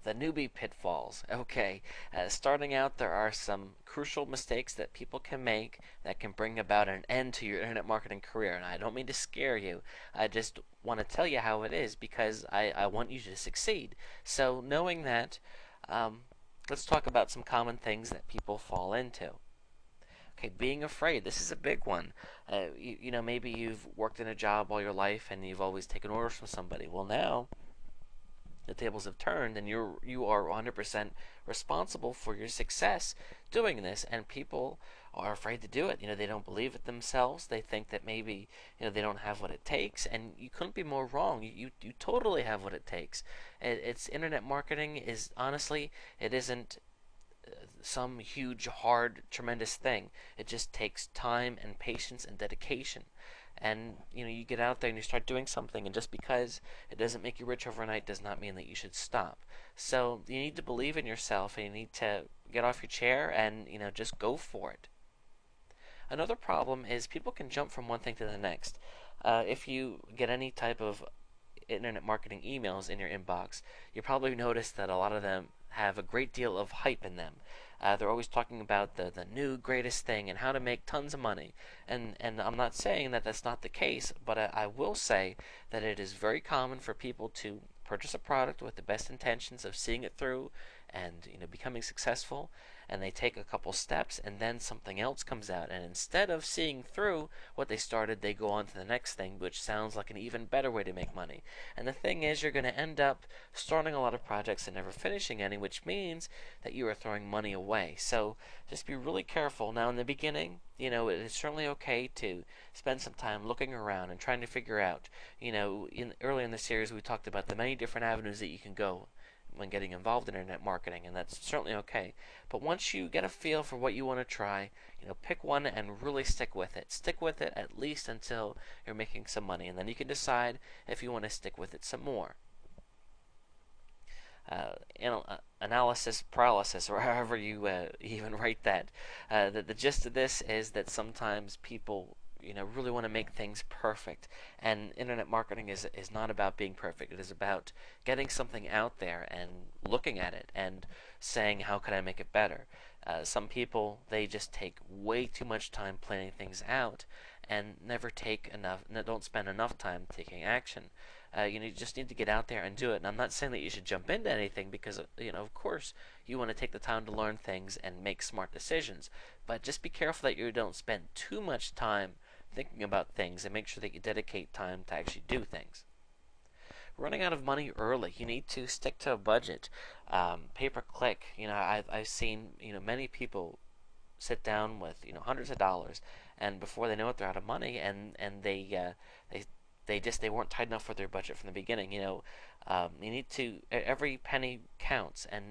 the newbie pitfalls. Okay, starting out, there are some crucial mistakes that people can make that can bring about an end to your internet marketing career. And I don't mean to scare you. I just want to tell you how it is because I want you to succeed. So, knowing that, um, let's talk about some common things that people fall into. Okay, being afraid. This is a big one. Maybe you've worked in a job all your life and you've always taken orders from somebody. Well, now the tables have turned and you are 100% responsible for your success doing this, and people are afraid to do it. They don't believe it themselves. They think that maybe they don't have what it takes, and you couldn't be more wrong. You totally have what it takes. It's internet marketing is honestly, it isn't some huge, hard, tremendous thing. It just takes time and patience and dedication. And you get out there and you start doing something, and just because it doesn't make you rich overnight does not mean that you should stop. So you need to believe in yourself, and you need to get off your chair and just go for it. Another problem is people can jump from one thing to the next. If you get any type of internet marketing emails in your inbox, you probably notice that a lot of them have a great deal of hype in them. They're always talking about the new greatest thing and how to make tons of money. And I'm not saying that that's not the case, but I will say that it is very common for people to purchase a product with the best intentions of seeing it through and becoming successful, and they take a couple steps and then something else comes out, and instead of seeing through what they started, they go on to the next thing, which sounds like an even better way to make money. And the thing is, you're going to end up starting a lot of projects and never finishing any, which means that you are throwing money away. So just be really careful. Now in the beginning, it is certainly okay to spend some time looking around and trying to figure out, early in the series we talked about the many different avenues that you can go when getting involved in internet marketing, and that's certainly okay. But once you get a feel for what you want to try, pick one and really stick with it. Stick with it at least until you're making some money, and then you can decide if you want to stick with it some more. Analysis paralysis, or however you even write that. The gist of this is that sometimes people really want to make things perfect, and internet marketing is not about being perfect. It is about getting something out there and looking at it and saying, how can I make it better? Some people, they just take way too much time planning things out and never take enough, don't spend enough time taking action. You just need to get out there and do it. And I'm not saying that you should jump into anything, because of course you want to take the time to learn things and make smart decisions, but just be careful that you don't spend too much time thinking about things, and make sure that you dedicate time to actually do things. Running out of money early, you need to stick to a budget. Pay per click, I've seen many people sit down with hundreds of dollars, and before they know it, they're out of money, and they weren't tight enough for their budget from the beginning. You need to, every penny counts, and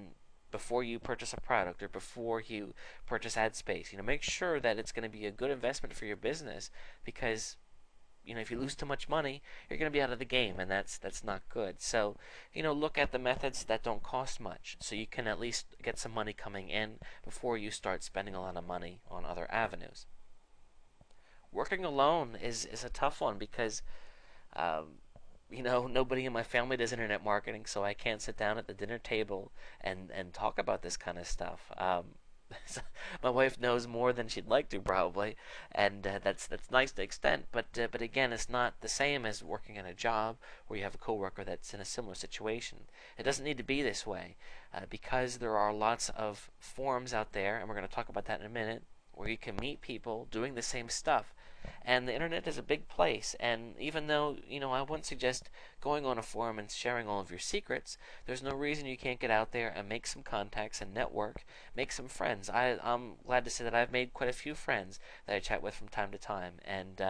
before you purchase a product or before you purchase ad space, make sure that it's going to be a good investment for your business, because if you lose too much money, you're going to be out of the game, and that's not good. So look at the methods that don't cost much, so you can at least get some money coming in before you start spending a lot of money on other avenues. Working alone is a tough one, because nobody in my family does internet marketing, so I can't sit down at the dinner table and talk about this kind of stuff. My wife knows more than she'd like to, probably, and that's nice to the extent. But again, it's not the same as working in a job where you have a coworker that's in a similar situation. It doesn't need to be this way, because there are lots of forums out there, and we're going to talk about that in a minute, where you can meet people doing the same stuff. And the internet is a big place, and even though I wouldn't suggest going on a forum and sharing all of your secrets, there's no reason you can't get out there and make some contacts and network, make some friends. I'm glad to say that I've made quite a few friends that I chat with from time to time, and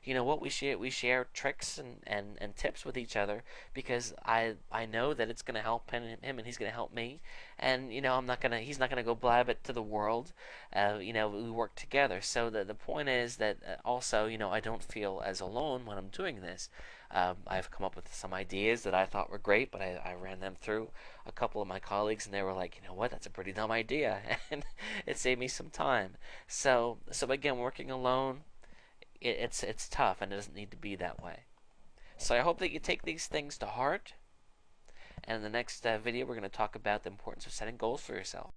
what we share tricks and tips with each other, because I know that it's going to help him, and he's going to help me, and he's not gonna go blab it to the world. We work together. So the point is that also I don't feel as alone when I'm doing this. I've come up with some ideas that I thought were great, but I ran them through a couple of my colleagues, and they were like, what, that's a pretty dumb idea, and it saved me some time. So again, working alone, it's tough, and it doesn't need to be that way. So I hope that you take these things to heart, And in the next video, we're going to talk about the importance of setting goals for yourself.